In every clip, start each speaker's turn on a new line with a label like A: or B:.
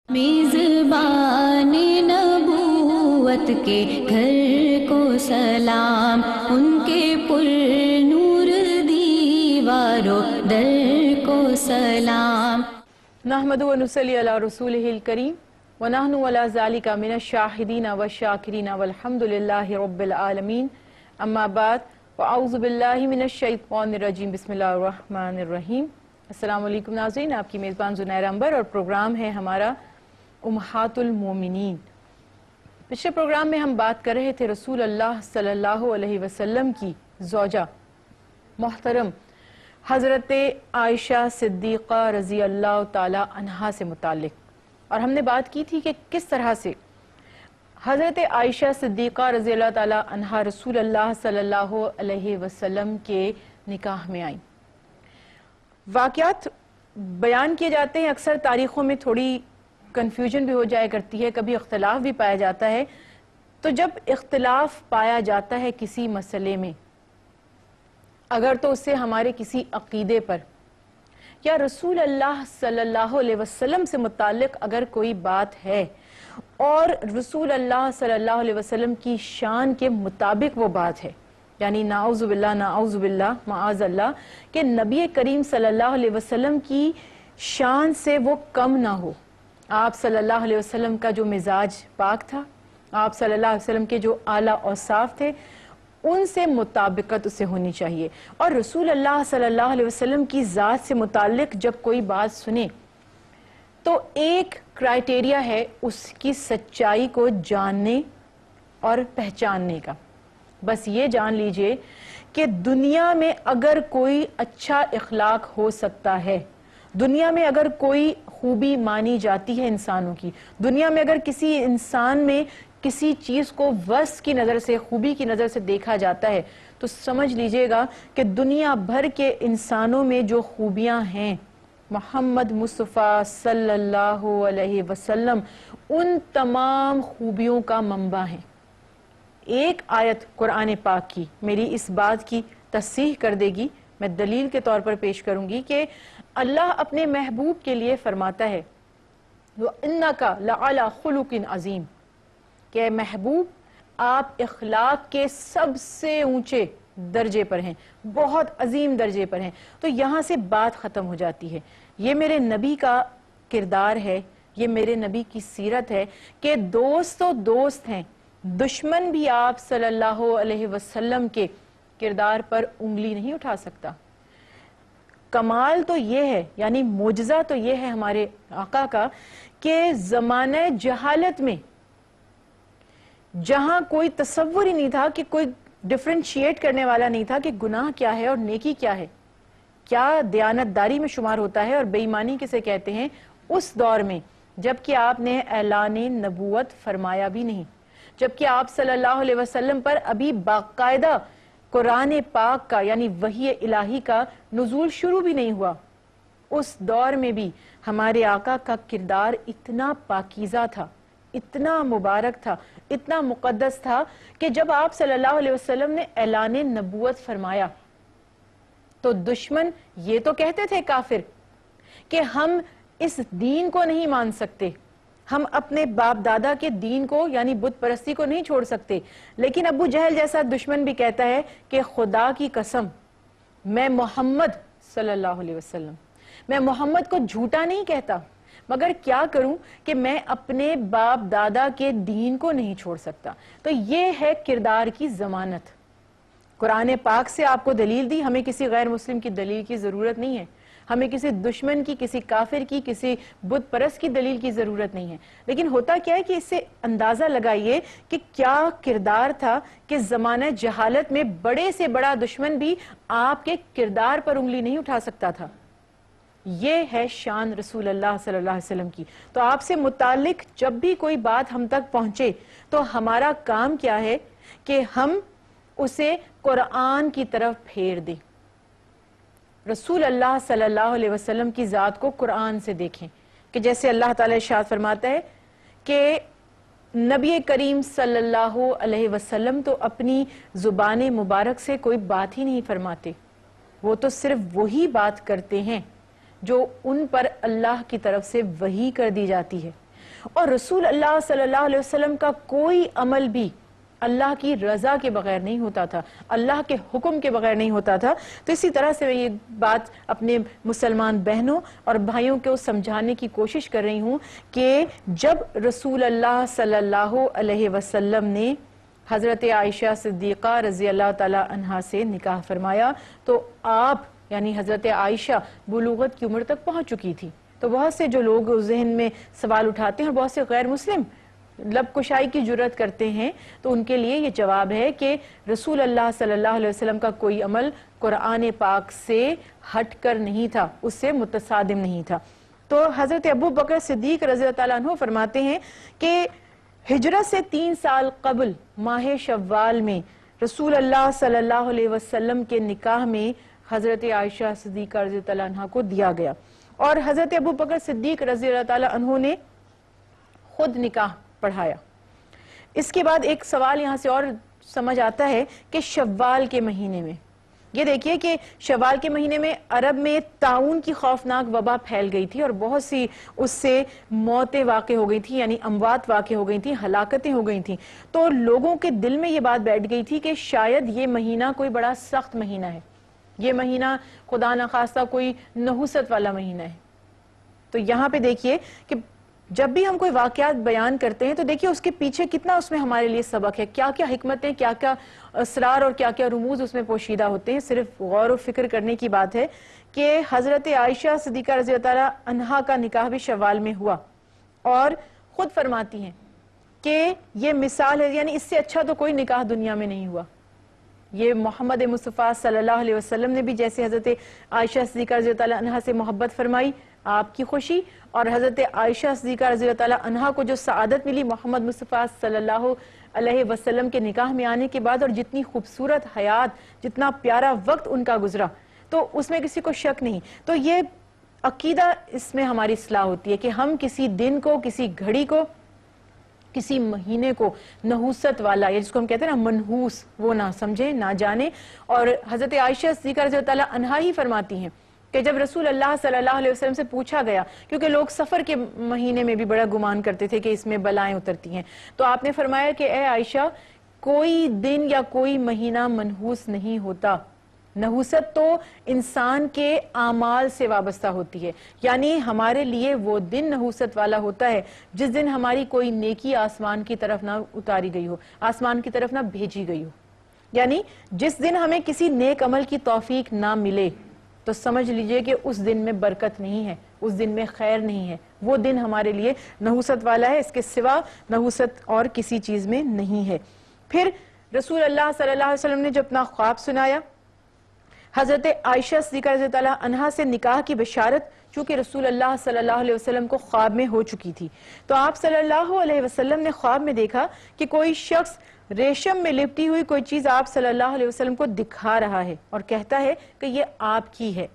A: میزبان نبوت کے گھر کو سلام، ان کے پر نور دیواروں در کو سلام۔
B: نحمدہ و نصلی علی رسولہ الکریم ونحن علی ذالک من الشاہدین والشاکرین والحمد للہ رب العالمین، اما بعد واعوذ باللہ من الشیطان الرجیم، بسم اللہ الرحمن الرحیم۔ السلام علیکم ناظرین، آپ کی میزبان زنیر انبر اور پروگرام ہے ہمارا امہات المومنین۔ پچھلے پروگرام میں ہم بات کر رہے تھے رسول اللہ صلی اللہ علیہ وسلم کی زوجہ محترم حضرت عائشہ صدیقہ رضی اللہ تعالی عنہا سے متعلق، اور ہم نے بات کی تھی کہ کس طرح سے حضرت عائشہ صدیقہ رضی اللہ تعالی عنہا رسول اللہ صلی اللہ علیہ وسلم کے نکاح میں آئیں۔ واقعات بیان کیے جاتے ہیں، اکثر تاریخوں میں تھوڑی کنفیوژن بھی ہو جایا کرتی ہے، کبھی اختلاف بھی پایا جاتا ہے۔ تو جب اختلاف پایا جاتا ہے کسی مسئلے میں، اگر تو اسے ہمارے کسی عقیدے پر یا رسول اللہ صلی اللہ علیہ وسلم سے متعلق اگر کوئی بات ہے اور رسول اللہ صلی اللہ علیہ وسلم کی شان کے مطابق وہ بات ہے، یعنی نعوذ باللہ معاذ اللہ کہ نبی کریم صلی اللہ علیہ وسلم کی شان سے وہ کم نہ ہو، آپ صلی اللہ علیہ وسلم کا جو مزاج پاک تھا، آپ صلی اللہ علیہ وسلم کے جو اعلیٰ اوصاف تھے، ان سے مطابقت اسے ہونی چاہیے۔ اور رسول اللہ صلی اللہ علیہ وسلم کی ذات سے متعلق جب کوئی بات سنے تو ایک کرائیٹیریا ہے اس کی سچائی کو جاننے اور پہچاننے کا۔ بس یہ جان لیجئے کہ دنیا میں اگر کوئی اچھا اخلاق ہو سکتا ہے، دنیا میں اگر کوئی خوبی مانی جاتی ہے انسانوں کی، دنیا میں اگر کسی انسان میں کسی چیز کو وصف کی نظر سے، خوبی کی نظر سے دیکھا جاتا ہے، تو سمجھ لیجئے گا کہ دنیا بھر کے انسانوں میں جو خوبیاں ہیں، محمد مصطفیٰ صلی اللہ علیہ وسلم ان تمام خوبیوں کا منبع ہیں۔ ایک آیت قرآن پاک کی میری اس بات کی تصحیح کر دے گی، میں دلیل کے طور پر پیش کروں گی کہ اللہ اپنے محبوب کے لیے فرماتا ہے وَإِنَّكَ لَعَلَى خُلُقٍ عَظِيمٍ، کہ محبوب آپ اخلاق کے سب سے اونچے درجے پر ہیں، بہت عظیم درجے پر ہیں۔ تو یہاں سے بات ختم ہو جاتی ہے۔ یہ میرے نبی کا کردار ہے، یہ میرے نبی کی سیرت ہے کہ دوست تو دوست ہیں، دشمن بھی آپ صلی اللہ علیہ وسلم کے کردار پر انگلی نہیں اٹھا سکتا۔ کمال تو یہ ہے، یعنی معجزہ تو یہ ہے ہمارے آقا کا کہ زمانہ جہالت میں، جہاں کوئی تصور ہی نہیں تھا، کہ کوئی ڈیفرنشیٹ کرنے والا نہیں تھا کہ گناہ کیا ہے اور نیکی کیا ہے، کیا دیانتداری میں شمار ہوتا ہے اور بے ایمانی کسے کہتے ہیں، اس دور میں جبکہ آپ نے اعلان نبوت فرمایا بھی نہیں، جبکہ آپ صلی اللہ علیہ وسلم پر ابھی باقاعدہ قرآن پاک کا یعنی وحی الہی کا نزول شروع بھی نہیں ہوا، اس دور میں بھی ہمارے آقا کا کردار اتنا پاکیزہ تھا، اتنا مبارک تھا، اتنا مقدس تھا کہ جب آپ صلی اللہ علیہ وسلم نے اعلان نبوت فرمایا تو دشمن یہ تو کہتے تھے کافر کہ ہم اس دین کو نہیں مان سکتے، ہم اپنے باپ دادا کے دین کو یعنی بت پرستی کو نہیں چھوڑ سکتے، لیکن ابو جہل جیسا دشمن بھی کہتا ہے کہ خدا کی قسم میں محمد صلی اللہ علیہ وسلم، میں محمد کو جھوٹا نہیں کہتا، مگر کیا کروں کہ میں اپنے باپ دادا کے دین کو نہیں چھوڑ سکتا۔ تو یہ ہے کردار کی ضمانت۔ قرآن پاک سے آپ کو دلیل دی، ہمیں کسی غیر مسلم کی دلیل کی ضرورت نہیں ہے، ہمیں کسی دشمن کی، کسی کافر کی، کسی بت پرست کی دلیل کی ضرورت نہیں ہے۔ لیکن ہوتا کیا ہے کہ اس سے اندازہ لگائیے کہ کیا کردار تھا کہ زمانہ جہالت میں بڑے سے بڑا دشمن بھی آپ کے کردار پر انگلی نہیں اٹھا سکتا تھا۔ یہ ہے شان رسول اللہ صلی اللہ علیہ وسلم کی۔ تو آپ سے متعلق جب بھی کوئی بات ہم تک پہنچے تو ہمارا کام کیا ہے کہ ہم اسے قرآن کی طرف پھیر دیں، رسول اللہ صلی اللہ علیہ وسلم کی ذات کو قرآن سے دیکھیں، کہ جیسے اللہ تعالی ارشاد فرماتا ہے کہ نبی کریم صلی اللہ علیہ وسلم تو اپنی زبان مبارک سے کوئی بات ہی نہیں فرماتے، وہ تو صرف وہی بات کرتے ہیں جو ان پر اللہ کی طرف سے وحی کر دی جاتی ہے، اور رسول اللہ صلی اللہ علیہ وسلم کا کوئی عمل بھی اللہ کی رضا کے بغیر نہیں ہوتا تھا، اللہ کے حکم کے بغیر نہیں ہوتا تھا۔ تو اسی طرح سے میں یہ بات اپنے مسلمان بہنوں اور بھائیوں کو سمجھانے کی کوشش کر رہی ہوں کہ جب رسول اللہ صلی اللہ علیہ وسلم نے حضرت عائشہ صدیقہ رضی اللہ تعالی عنہا سے نکاح فرمایا تو آپ یعنی حضرت عائشہ بلوغت کی عمر تک پہنچ چکی تھی۔ تو بہت سے جو لوگ ذہن میں سوال اٹھاتے ہیں اور بہت سے غیر مسلم لب کشائی کی جرات کرتے ہیں، تو ان کے لیے یہ جواب ہے کہ رسول اللہ صلی اللہ علیہ وسلم کا کوئی عمل قرآن پاک سے ہٹ کر نہیں تھا، اس سے متصادم نہیں تھا۔ تو حضرت ابو بکر صدیق رضی اللہ تعالیٰ عنہ فرماتے ہیں کہ ہجرت سے 3 سال قبل ماہ شوال میں رسول اللہ صلی اللہ علیہ وسلم کے نکاح میں حضرت عائشہ صدیقہ رضی اللہ عنہ کو دیا گیا، اور حضرت ابو بکر صدیق رضی اللہ تعالیٰ عنہ نے خود نکاح پڑھایا۔ اس کے بعد ایک سوال یہاں سے اور سمجھ آتا ہے کہ شوال کے مہینے میں، یہ دیکھیے کہ شوال کے مہینے میں عرب میں طاعون کی خوفناک وبا پھیل گئی تھی اور بہت سی اس سے موتیں واقع ہو گئی تھی، یعنی اموات واقع ہو گئی تھی، ہلاکتیں ہو گئی تھیں۔ تو لوگوں کے دل میں یہ بات بیٹھ گئی تھی کہ شاید یہ مہینہ کوئی بڑا سخت مہینہ ہے، یہ مہینہ خدا نخواستہ کوئی نحوست والا مہینہ ہے۔ تو یہاں پہ دیکھیے کہ جب بھی ہم کوئی واقعات بیان کرتے ہیں تو دیکھیے اس کے پیچھے کتنا اس میں ہمارے لیے سبق ہے، کیا کیا حکمتیں، کیا کیا اسرار اور کیا کیا رموز اس میں پوشیدہ ہوتے ہیں۔ صرف غور و فکر کرنے کی بات ہے کہ حضرت عائشہ صدیقہ رضی اللہ عنہا کا نکاح بھی شوال میں ہوا، اور خود فرماتی ہیں کہ یہ مثال ہے، یعنی اس سے اچھا تو کوئی نکاح دنیا میں نہیں ہوا۔ یہ محمد مصطفیٰ صلی اللہ علیہ وسلم نے بھی جیسے حضرت عائشہ صدیقہ رضی اللہ عنہا سے محبت فرمائی، آپ کی خوشی، اور حضرت عائشہ صدیقہ رضی اللہ عنہا کو جو سعادت ملی محمد مصطفیٰ صلی اللہ علیہ وسلم کے نکاح میں آنے کے بعد، اور جتنی خوبصورت حیات، جتنا پیارا وقت ان کا گزرا، تو اس میں کسی کو شک نہیں۔ تو یہ عقیدہ اس میں ہماری اصلاح ہوتی ہے کہ ہم کسی دن کو، کسی گھڑی کو، کسی مہینے کو نحوست والا، یا جس کو ہم کہتے ہیں نا منحوس، وہ نہ سمجھیں، نہ جانیں۔ اور حضرت عائشہ صدیقہ رضی اللہ عنہا ہی فرماتی ہیں کہ جب رسول اللہ صلی اللہ علیہ وسلم سے پوچھا گیا، کیونکہ لوگ سفر کے مہینے میں بھی بڑا گمان کرتے تھے کہ اس میں بلائیں اترتی ہیں، تو آپ نے فرمایا کہ اے عائشہ، کوئی دن یا کوئی مہینہ منحوس نہیں ہوتا، نحوست تو انسان کے اعمال سے وابستہ ہوتی ہے، یعنی ہمارے لیے وہ دن نحوست والا ہوتا ہے جس دن ہماری کوئی نیکی آسمان کی طرف نہ اتاری گئی ہو، آسمان کی طرف نہ بھیجی گئی ہو، یعنی جس دن ہمیں کسی نیک عمل کی توفیق نہ ملے تو سمجھ لیجئے کہ اس دن میں برکت نہیں ہے، اس دن میں خیر نہیں ہے، وہ دن ہمارے لیے نحوست والا ہے، اس کے سوا نحوست اور کسی چیز میں نہیں ہے۔ پھر رسول اللہ صلی اللہ علیہ وسلم نے جو اپنا خواب سنایا، حضرت عائشہ صدیقہ رضی اللہ عنہا سے نکاح کی بشارت چونکہ رسول اللہ صلی اللہ علیہ وسلم کو خواب میں ہو چکی تھی، تو آپ صلی اللہ علیہ وسلم نے خواب میں دیکھا کہ کوئی شخص ریشم میں لپٹی ہوئی کوئی چیز آپ صلی اللہ علیہ وسلم کو دکھا رہا ہے اور کہتا ہے کہ یہ آپ کی ہے۔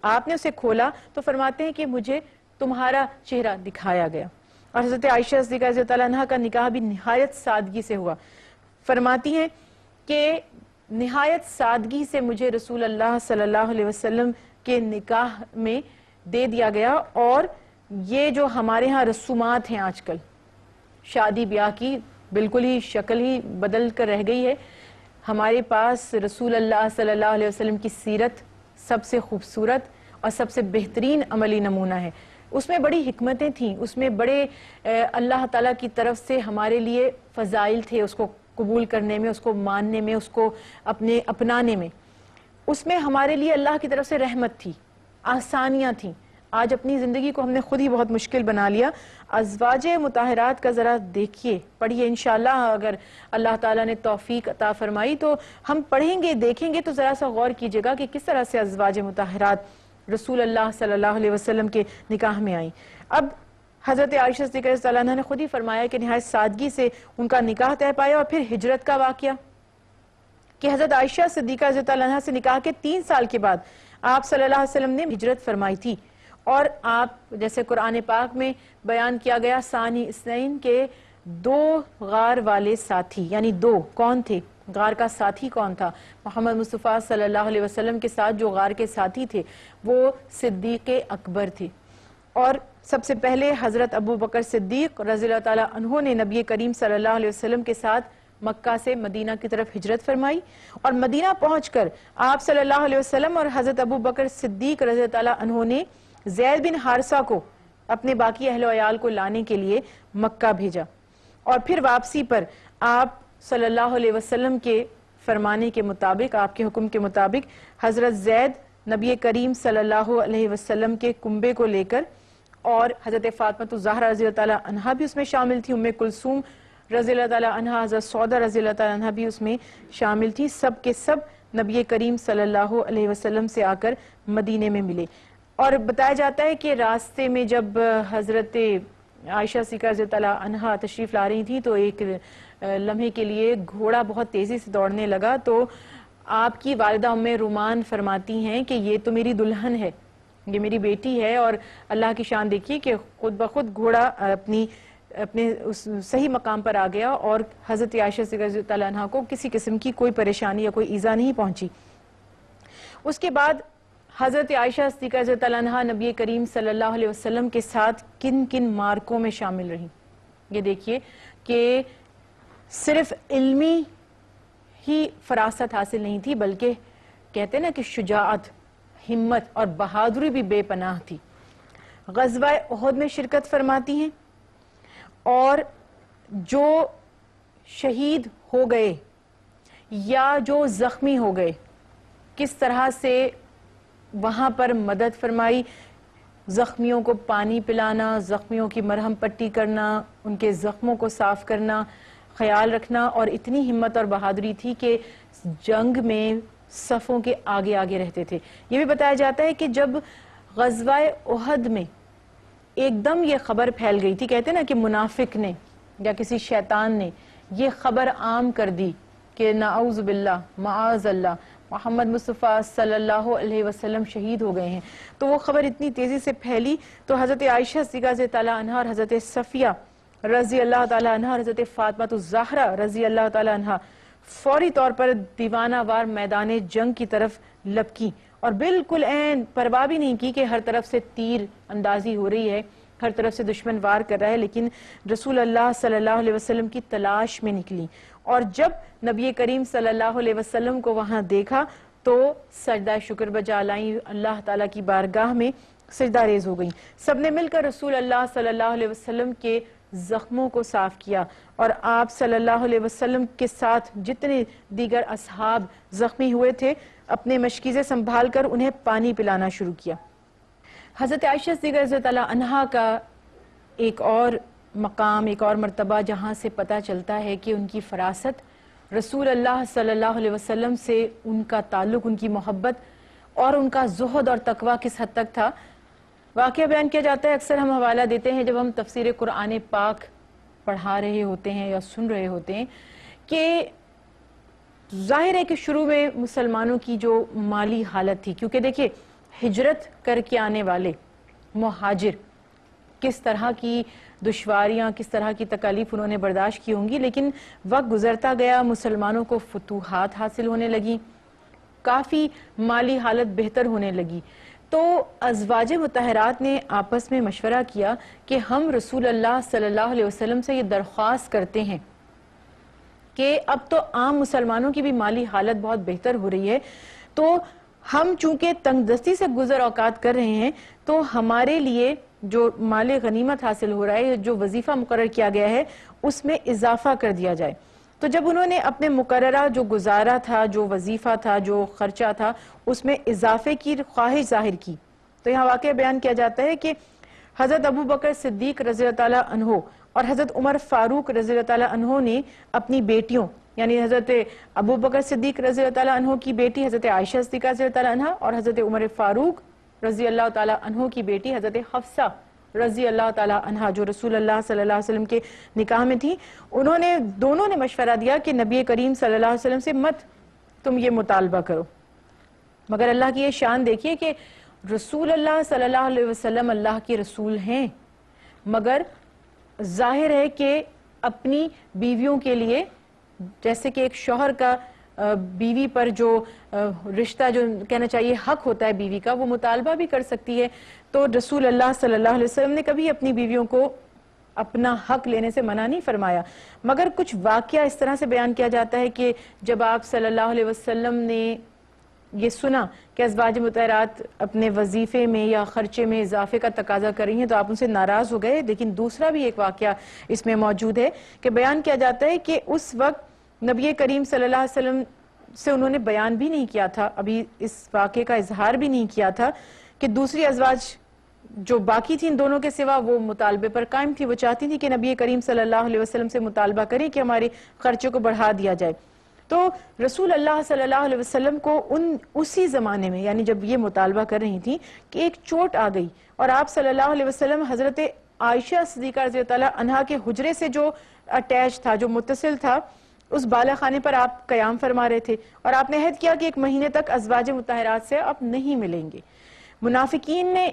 B: آپ نے اسے کھولا تو فرماتے ہیں کہ مجھے تمہارا چہرہ دکھایا گیا، اور حضرت عائشہ صدیقہ رضی اللہ عنہا کا نکاح بھی نہایت سادگی سے ہوا۔ فرماتی ہیں کہ نہایت سادگی سے مجھے رسول اللہ صلی اللہ علیہ وسلم کے نکاح میں دے دیا گیا، اور یہ جو ہمارے ہاں رسومات ہیں آج کل شادی بیاہ کی، بالکل ہی شکل ہی بدل کر رہ گئی ہے۔ ہمارے پاس رسول اللہ صلی اللہ علیہ وسلم کی سیرت سب سے خوبصورت اور سب سے بہترین عملی نمونہ ہے، اس میں بڑی حکمتیں تھیں، اس میں بڑے اللہ تعالیٰ کی طرف سے ہمارے لیے فضائل تھے، اس کو قبول کرنے میں، اس کو ماننے میں، اس کو اپنانے میں، اس میں ہمارے لیے اللہ کی طرف سے رحمت تھی، آسانیاں تھیں۔ آج اپنی زندگی کو ہم نے خود ہی بہت مشکل بنا لیا۔ ازواج مطہرات کا ذرا دیکھیے، پڑھیے، انشاءاللہ اگر اللہ تعالیٰ نے توفیق عطا فرمائی تو ہم پڑھیں گے، دیکھیں گے، تو ذرا سا غور کیجئے گا کہ کس طرح سے ازواج مطہرات رسول اللہ صلی اللہ علیہ وسلم کے نکاح میں آئیں۔ اب حضرت عائشہ صدیقہ رضی اللہ عنہا نے خود ہی فرمایا کہ نہایت سادگی سے ان کا نکاح طے پایا، اور پھر ہجرت کا واقعہ کہ حضرت عائشہ صدیقہ رضی اللہ عنہا سے نکاح کے 3 سال کے بعد آپ صلی اللہ علیہ وسلم نے ہجرت فرمائی تھی، اور آپ جیسے قرآن پاک میں بیان کیا گیا ثانی اثنین کے 2 غار والے ساتھی، یعنی 2 کون تھے؟ غار کا ساتھی کون تھا؟ محمد مصطفیٰ صلی اللہ علیہ وسلم کے ساتھ جو غار کے ساتھی تھے وہ صدیق اکبر تھے، اور سب سے پہلے حضرت ابو بکر صدیق رضی اللہ تعالیٰ عنہ نے نبی کریم صلی اللہ علیہ وسلم کے ساتھ مکہ سے مدینہ کی طرف ہجرت فرمائی، اور مدینہ پہنچ کر آپ صلی اللہ علیہ وسلم اور حضرت ابو بکر صدیق رضی اللہ تعالیٰ عنہ نے زید بن حارثہ کو اپنے باقی اہل و عیال کو لانے کے لیے مکہ بھیجا، اور پھر واپسی پر آپ صلی اللہ علیہ وسلم کے فرمانے کے مطابق، آپ کے حکم کے مطابق، حضرت زید نبی کریم صلی اللہ علیہ وسلم کے کنبے کو لے کر، اور حضرت فاطمہ الزہرا رضی اللہ تعالیٰ عنہا بھی اس میں شامل تھی، ام کلثوم رضی اللہ تعالیٰ عنہا، حضرت سودا رضی اللہ تعالیٰ عنہا بھی اس میں شامل تھی، سب کے سب نبی کریم صلی اللہ علیہ وسلم سے آ کر مدینے میں ملے۔ اور بتایا جاتا ہے کہ راستے میں جب حضرت عائشہ صدیقہ رضی اللہ تعالیٰ عنہا تشریف لا رہی تھی تو ایک لمحے کے لیے گھوڑا بہت تیزی سے دوڑنے لگا، تو آپ کی والدہ ام رومان فرماتی ہیں کہ یہ تو میری دلہن ہے، یہ میری بیٹی ہے، اور اللہ کی شان دیکھیے کہ خود بخود گھوڑا اپنے اس صحیح مقام پر آ گیا، اور حضرت عائشہ صدیقہ رضی اللہ عنہا کو کسی قسم کی کوئی پریشانی یا کوئی ایذا نہیں پہنچی۔ اس کے بعد حضرت عائشہ صدیقہ رضی اللہ عنہا نبی کریم صلی اللہ علیہ وسلم کے ساتھ کن کن مارکوں میں شامل رہیں۔ یہ دیکھیے کہ صرف علمی ہی فراست حاصل نہیں تھی، بلکہ کہتے ہیں نا کہ شجاعت، ہمت اور بہادری بھی بے پناہ تھی۔ غزوہ احد میں شرکت فرماتی ہیں، اور جو شہید ہو گئے یا جو زخمی ہو گئے کس طرح سے وہاں پر مدد فرمائی، زخمیوں کو پانی پلانا، زخمیوں کی مرہم پٹی کرنا، ان کے زخموں کو صاف کرنا، خیال رکھنا، اور اتنی ہمت اور بہادری تھی کہ جنگ میں صفوں کے آگے آگے رہتے تھے۔ یہ بھی بتایا جاتا ہے کہ جب غزوہ احد میں ایک دم یہ خبر پھیل گئی تھی، کہتے ہیں نا کہ منافق نے یا کسی شیطان نے یہ خبر عام کر دی کہ نعوذ باللہ معاذ اللہ محمد مصطفیٰ صلی اللہ علیہ وسلم شہید ہو گئے ہیں، تو وہ خبر اتنی تیزی سے پھیلی تو حضرت عائشہ صدیقہ رضی اللہ عنہا اور حضرت صفیہ رضی اللہ تعالی عنہا اور حضرت فاطمہ الزہرا رضی اللہ تعالی عنہا فوری طور پر دیوانہ وار میدان جنگ کی طرف لپکی، اور بالکل عین پرواہ بھی نہیں کی کہ ہر طرف سے تیر اندازی ہو رہی ہے، ہر طرف سے دشمن وار کر رہا ہے، لیکن رسول اللہ صلی اللہ علیہ وسلم کی تلاش میں نکلی، اور جب نبی کریم صلی اللہ علیہ وسلم کو وہاں دیکھا تو سجدہ شکر بجا لائیں، اللہ تعالیٰ کی بارگاہ میں سجدہ ریز ہو گئیں۔ سب نے مل کر رسول اللہ صلی اللہ علیہ وسلم کے زخموں کو صاف کیا، اور آپ صلی اللہ علیہ وسلم کے ساتھ جتنے دیگر اصحاب زخمی ہوئے تھے اپنے مشکیزیں سنبھال کر انہیں پانی پلانا شروع کیا۔ حضرت عائشہ صدیقہ رضی اللہ عنہا کا ایک اور مقام، ایک اور مرتبہ جہاں سے پتہ چلتا ہے کہ ان کی فراست، رسول اللہ صلی اللہ علیہ وسلم سے ان کا تعلق، ان کی محبت اور ان کا زہد اور تقوی کس حد تک تھا، واقعہ بیان کیا جاتا ہے۔ اکثر ہم حوالہ دیتے ہیں جب ہم تفسیر قرآن پاک پڑھا رہے ہوتے ہیں یا سن رہے ہوتے ہیں کہ ظاہر ہے کہ شروع میں مسلمانوں کی جو مالی حالت تھی، کیونکہ دیکھیں ہجرت کر کے آنے والے مہاجر کس طرح کی دشواریاں، کس طرح کی تکالیف انہوں نے برداشت کی ہوں گی، لیکن وقت گزرتا گیا، مسلمانوں کو فتوحات حاصل ہونے لگی، کافی مالی حالت بہتر ہونے لگی، تو ازواج مطہرات نے آپس میں مشورہ کیا کہ ہم رسول اللہ صلی اللہ علیہ وسلم سے یہ درخواست کرتے ہیں کہ اب تو عام مسلمانوں کی بھی مالی حالت بہت بہتر ہو رہی ہے، تو ہم چونکہ تنگ دستی سے گزر اوقات کر رہے ہیں تو ہمارے لیے جو مال غنیمت حاصل ہو رہا ہے، جو وظیفہ مقرر کیا گیا ہے، اس میں اضافہ کر دیا جائے۔ تو جب انہوں نے اپنے مقررہ جو گزارا تھا، جو وظیفہ تھا، جو خرچہ تھا، اس میں اضافے کی خواہش ظاہر کی، تو یہاں واقعہ بیان کیا جاتا ہے کہ حضرت ابو بکر صدیق رضی اللہ تعالیٰ عنہ اور حضرت عمر فاروق رضی اللہ تعالیٰ عنہ نے اپنی بیٹیوں، یعنی حضرت ابو بکر صدیق رضی اللہ تعالیٰ عنہ کی بیٹی حضرت عائشہ صدیقہ رضی اللہ تعالیٰ عنہ اور حضرت عمر فاروق رضی اللہ تعالیٰ عنہ کی بیٹی حضرت حفصہ رضی اللہ تعالیٰ عنہ جو رسول اللہ صلی اللہ علیہ وسلم کے نکاح میں تھی، دونوں نے مشورہ دیا کہ نبی کریم صلی اللہ علیہ وسلم سے مت تم یہ مطالبہ کرو، مگر اللہ کی یہ شان دیکھیے کہ رسول اللہ صلی اللہ علیہ وسلم اللہ کے رسول ہیں، مگر ظاہر ہے کہ اپنی بیویوں کے لیے جیسے کہ ایک شوہر کا بیوی پر جو رشتہ جو کہنا چاہیے حق ہوتا ہے بیوی کا، وہ مطالبہ بھی کر سکتی ہے. تو رسول اللہ صلی اللہ علیہ وسلم نے کبھی اپنی بیویوں کو اپنا حق لینے سے منع نہیں فرمایا. مگر کچھ واقعہ اس طرح سے بیان کیا جاتا ہے کہ جب آپ صلی اللہ علیہ وسلم نے یہ سنا کہ ازواج مطہرات اپنے وظیفے میں یا خرچے میں اضافے کا تقاضا کر رہی ہیں تو آپ ان سے ناراض ہو گئے. لیکن دوسرا بھی ایک واقعہ اس میں موجود ہے کہ بیان کیا جاتا ہے کہ اس وقت نبی کریم صلی اللہ علیہ وسلم سے انہوں نے بیان بھی نہیں کیا تھا، ابھی اس واقعے کا اظہار بھی نہیں کیا تھا کہ دوسری ازواج جو باقی تھیں ان دونوں کے سوا وہ مطالبے پر قائم تھی. وہ چاہتی تھی کہ نبی کریم صلی اللہ علیہ وسلم سے مطالبہ کریں کہ ہمارے خرچے کو بڑھا دیا جائے. تو رسول اللہ صلی اللہ علیہ وسلم کو اسی زمانے میں یعنی جب یہ مطالبہ کر رہی تھی کہ ایک چوٹ آ گئی اور آپ صلی اللہ علیہ وسلم حضرت عائشہ صدیقہ رضی اللہ عنہا کے حجرے سے جو اٹیچ تھا، جو متصل تھا، اس بالا خانے پر آپ قیام فرما رہے تھے اور آپ نے عہد کیا کہ 1 مہینے تک ازواج مطہرات سے آپ نہیں ملیں گے. منافقین نے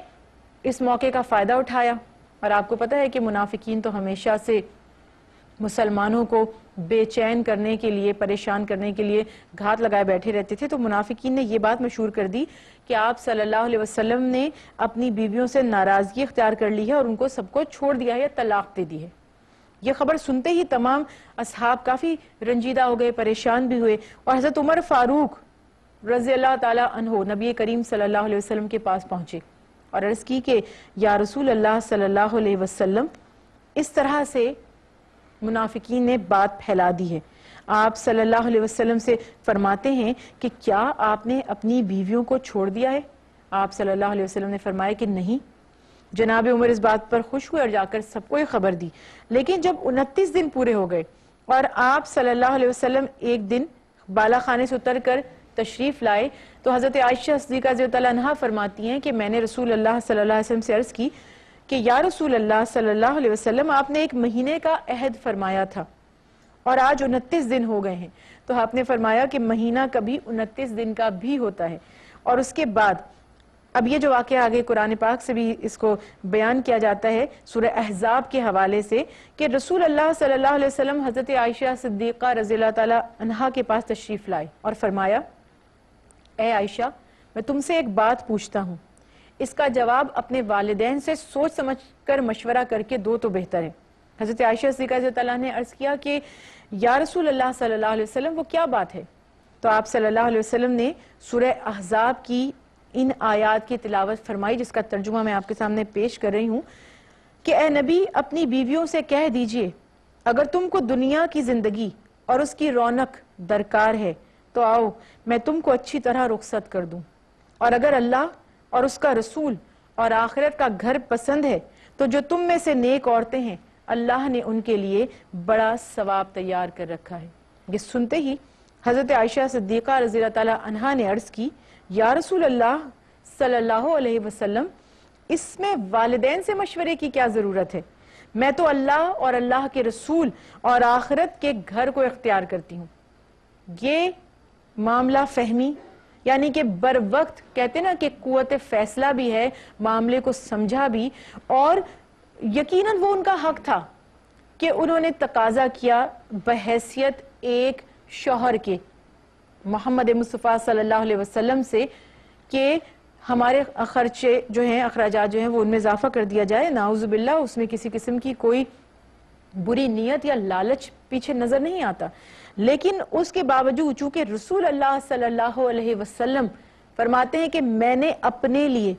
B: اس موقع کا فائدہ اٹھایا اور آپ کو پتہ ہے کہ منافقین تو ہمیشہ سے مسلمانوں کو بے چین کرنے کے لیے، پریشان کرنے کے لیے گھات لگائے بیٹھے رہتے تھے. تو منافقین نے یہ بات مشہور کر دی کہ آپ صلی اللہ علیہ وسلم نے اپنی بیویوں سے ناراضگی اختیار کر لی ہے اور ان کو سب کو چھوڑ دیا ہے یا طلاق دے دی ہے. یہ خبر سنتے ہی تمام اصحاب کافی رنجیدہ ہو گئے، پریشان بھی ہوئے اور حضرت عمر فاروق رضی اللہ تعالی عنہ نبی کریم صلی اللہ علیہ وسلم کے پاس پہنچے اور عرض کی کہ یا رسول اللہ صلی اللہ علیہ وسلم، اس طرح سے منافقین نے بات پھیلا دی ہے. آپ صلی اللہ علیہ وسلم سے فرماتے ہیں کہ کیا آپ نے اپنی بیویوں کو چھوڑ دیا ہے؟ آپ صلی اللہ علیہ وسلم نے فرمایا کہ نہیں. جناب عمر اس بات پر خوش ہوئے اور جا کر سب کو یہ خبر دی. لیکن جب 29 دن پورے ہو گئے اور آپ صلی اللہ علیہ وسلم ایک دن بالا خانے سے اتر کر تشریف لائے تو حضرت عائشہ صدیقہ رضی اللہ عنہا فرماتی ہیں کہ میں نے رسول اللہ صلی اللہ علیہ وسلم سے عرض کی کہ یا رسول اللہ صلی اللہ علیہ وسلم، آپ نے 1 مہینے کا عہد فرمایا تھا اور آج 29 دن ہو گئے ہیں. تو آپ نے فرمایا کہ مہینہ کبھی 29 دن کا بھی ہوتا ہے. اور اس کے بعد اب یہ جو واقعہ آگے قرآن پاک سے بھی اس کو بیان کیا جاتا ہے سورہ احزاب کے حوالے سے کہ رسول اللہ صلی اللہ علیہ وسلم حضرت عائشہ صدیقہ رضی اللہ تعالی عنہا کے پاس تشریف لائے اور فرمایا، اے عائشہ، میں تم سے ایک بات پوچھتا ہوں، اس کا جواب اپنے والدین سے سوچ سمجھ کر مشورہ کر کے دو تو بہتر ہے. حضرت عائشہ صدیقہ رضی اللہ عنہا نے عرض کیا کہ یا رسول اللہ صلی اللہ علیہ وسلم، وہ کیا بات ہے؟ تو آپ صلی اللہ علیہ وسلم نے سورہ احزاب کی ان آیات کی تلاوت فرمائی جس کا ترجمہ میں آپ کے سامنے پیش کر رہی ہوں کہ اے نبی، اپنی بیویوں سے کہہ دیجئے اگر تم کو دنیا کی زندگی اور اس کی رونق درکار ہے تو آؤ میں تم کو اچھی طرح رخصت کر دوں، اور اگر اللہ اور اس کا رسول اور آخرت کا گھر پسند ہے تو جو تم میں سے نیک عورتیں ہیں اللہ نے ان کے لیے بڑا ثواب تیار کر رکھا ہے. یہ سنتے ہی حضرت عائشہ صدیقہ رضی اللہ تعالی عنہا نے عرض کی، یا رسول اللہ صلی اللہ علیہ وسلم، اس میں والدین سے مشورے کی کیا ضرورت ہے؟ میں تو اللہ اور اللہ کے رسول اور آخرت کے گھر کو اختیار کرتی ہوں. یہ معاملہ فہمی یعنی کہ بر وقت کہتے نا کہ قوت فیصلہ بھی ہے، معاملے کو سمجھا بھی، اور یقیناً وہ ان کا حق تھا کہ انہوں نے تقاضا کیا بحیثیت ایک شوہر کے محمد مصطفیٰ صلی اللہ علیہ وسلم سے کہ ہمارے خرچے جو ہیں، اخراجات جو ہیں، وہ ان میں اضافہ کر دیا جائے. نعوذ باللہ اس میں کسی قسم کی کوئی بری نیت یا لالچ پیچھے نظر نہیں آتا. لیکن اس کے باوجود چونکہ رسول اللہ صلی اللہ علیہ وسلم فرماتے ہیں کہ میں نے اپنے لیے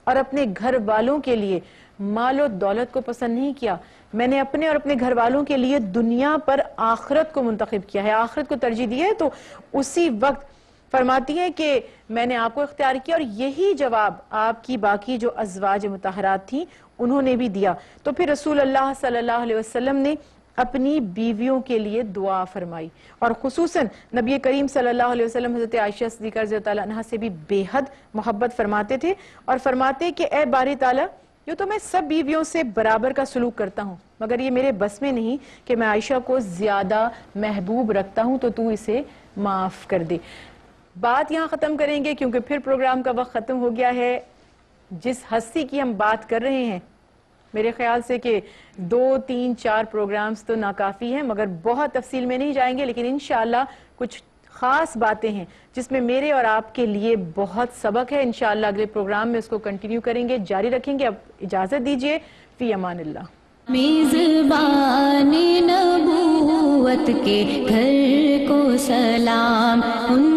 B: اور اپنے گھر والوں کے لیے مال و دولت کو پسند نہیں کیا، میں نے اپنے اور اپنے گھر والوں کے لیے دنیا پر آخرت کو منتخب کیا ہے، آخرت کو ترجیح دی ہے. تو اسی وقت فرماتی ہے کہ میں نے آپ کو اختیار کیا، اور یہی جواب آپ کی باقی جو ازواج مطہرات تھیں انہوں نے بھی دیا. تو پھر رسول اللہ صلی اللہ علیہ وسلم نے اپنی بیویوں کے لیے دعا فرمائی، اور خصوصاً نبی کریم صلی اللہ علیہ وسلم حضرت عائشہ صدیقہ رضی اللہ عنہا سے بھی بے حد محبت فرماتے تھے اور فرماتے کہ اے باری تعالیٰ، یوں تو میں سب بیویوں سے برابر کا سلوک کرتا ہوں، مگر یہ میرے بس میں نہیں کہ میں عائشہ کو زیادہ محبوب رکھتا ہوں، تو اسے معاف کر دے. بات یہاں ختم کریں گے کیونکہ پھر پروگرام کا وقت ختم ہو گیا ہے. جس ہستی کی ہم بات کر رہے ہیں میرے خیال سے کہ 2 3 4 پروگرامز تو ناکافی ہیں، مگر بہت تفصیل میں نہیں جائیں گے، لیکن انشاءاللہ کچھ خاص باتیں ہیں جس میں میرے اور آپ کے لیے بہت سبق ہے. انشاءاللہ اگلے پروگرام میں اس کو کنٹینیو کریں گے، جاری رکھیں گے. اب اجازت دیجیے، فی امان اللہ.
A: میزبان نبوت کے گھر کو سلام، ان